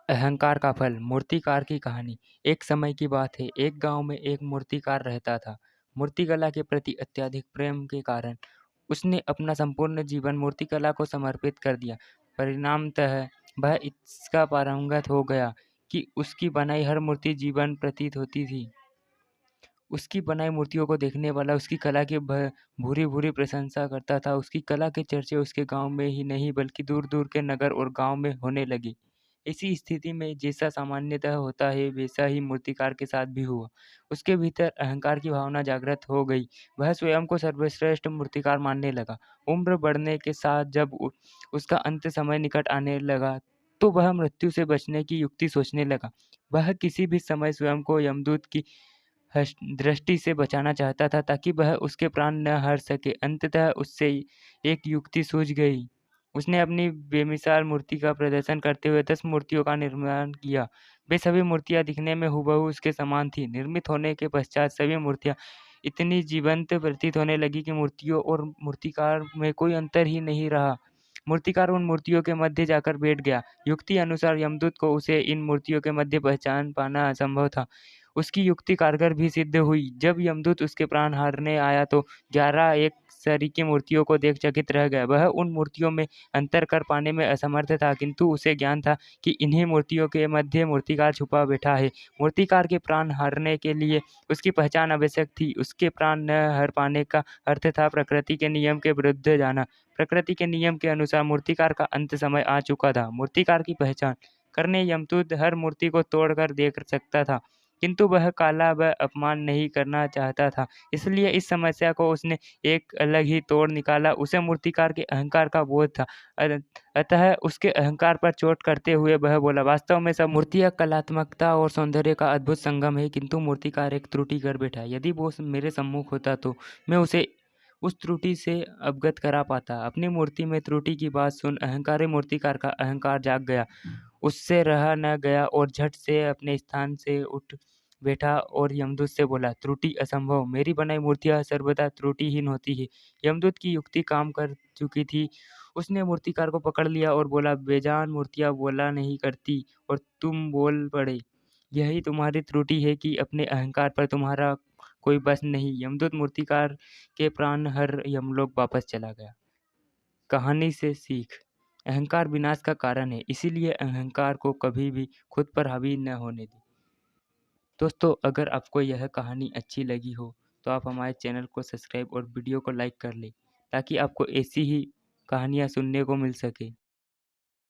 अहंकार का फल। मूर्तिकार की कहानी। एक समय की बात है, एक गांव में एक मूर्तिकार रहता था। मूर्तिकला के प्रति अत्यधिक प्रेम के कारण उसने अपना संपूर्ण जीवन मूर्तिकला को समर्पित कर दिया। परिणामतः वह इसका पारंगत हो गया कि उसकी बनाई हर मूर्ति जीवन प्रतीत होती थी। उसकी बनाई मूर्तियों को देखने वाला उसकी कला की भूरी भूरी प्रशंसा करता था। उसकी कला के चर्चे उसके गांव में ही नहीं बल्कि दूर दूर के नगर और गांव में होने लगे। इसी स्थिति में जैसा सामान्यतः होता है वैसा ही मूर्तिकार के साथ भी हुआ। उसके भीतर अहंकार की भावना जागृत हो गई। वह स्वयं को सर्वश्रेष्ठ मूर्तिकार मानने लगा। उम्र बढ़ने के साथ जब उसका अंत समय निकट आने लगा तो वह मृत्यु से बचने की युक्ति सोचने लगा। वह किसी भी समय स्वयं को यमदूत की दृष्टि से बचाना चाहता था ताकि वह उसके प्राण न हर सके। अंततः उससे एक युक्ति सूझ गई। उसने अपनी बेमिसाल मूर्ति का प्रदर्शन करते हुए 10 मूर्तियों का निर्माण किया। वे सभी मूर्तियां दिखने में हुबहू उसके समान थी। निर्मित होने के पश्चात सभी मूर्तियां इतनी जीवंत प्रतीत होने लगी कि मूर्तियों और मूर्तिकार में कोई अंतर ही नहीं रहा। मूर्तिकार उन मूर्तियों के मध्य जाकर बैठ गया। युक्ति अनुसार यमदूत को उसे इन मूर्तियों के मध्य पहचान पाना असंभव था। उसकी युक्ति कारगर भी सिद्ध हुई। जब यमदूत उसके प्राण हारने आया तो 11 एक सरीकी मूर्तियों को देख चकित रह गया। वह उन मूर्तियों में अंतर कर पाने में असमर्थ था, किंतु उसे ज्ञान था कि इन्हीं मूर्तियों के मध्य मूर्तिकार छुपा बैठा है। मूर्तिकार के प्राण हारने के लिए उसकी पहचान आवश्यक थी। उसके प्राण न हर पाने का अर्थ था प्रकृति के नियम के विरुद्ध जाना। प्रकृति के नियम के अनुसार मूर्तिकार का अंत समय आ चुका था। मूर्तिकार की पहचान करने यमदूत हर मूर्ति को तोड़कर देख सकता था, किंतु वह काला व अपमान नहीं करना चाहता था। इसलिए इस समस्या को उसने एक अलग ही तोड़ निकाला। उसे मूर्तिकार के अहंकार का बोध था। अतः उसके अहंकार पर चोट करते हुए वह बोला, वास्तव में सब मूर्तियाँ कलात्मकता और सौंदर्य का अद्भुत संगम है, किंतु मूर्तिकार एक त्रुटि कर बैठा। यदि वो मेरे सम्मुख होता तो मैं उसे उस त्रुटि से अवगत करा पाता। अपनी मूर्ति में त्रुटि की बात सुन अहंकारी मूर्तिकार का अहंकार जाग गया। उससे रहा न गया और झट से अपने स्थान से उठ बैठा और यमदूत से बोला, त्रुटि असंभव। मेरी बनाई मूर्तियाँ सर्वदा त्रुटिहीन होती है। यमदूत की युक्ति काम कर चुकी थी। उसने मूर्तिकार को पकड़ लिया और बोला, बेजान मूर्तियाँ बोला नहीं करती और तुम बोल पड़े। यही तुम्हारी त्रुटि है कि अपने अहंकार पर तुम्हारा कोई बस नहीं। यमदूत मूर्तिकार के प्राण हर यमलोक वापस चला गया। कहानी से सीख। अहंकार विनाश का कारण है, इसीलिए अहंकार को कभी भी खुद पर हावी न होने दें। दोस्तों, अगर आपको यह कहानी अच्छी लगी हो तो आप हमारे चैनल को सब्सक्राइब और वीडियो को लाइक कर लें ताकि आपको ऐसी ही कहानियाँ सुनने को मिल सके।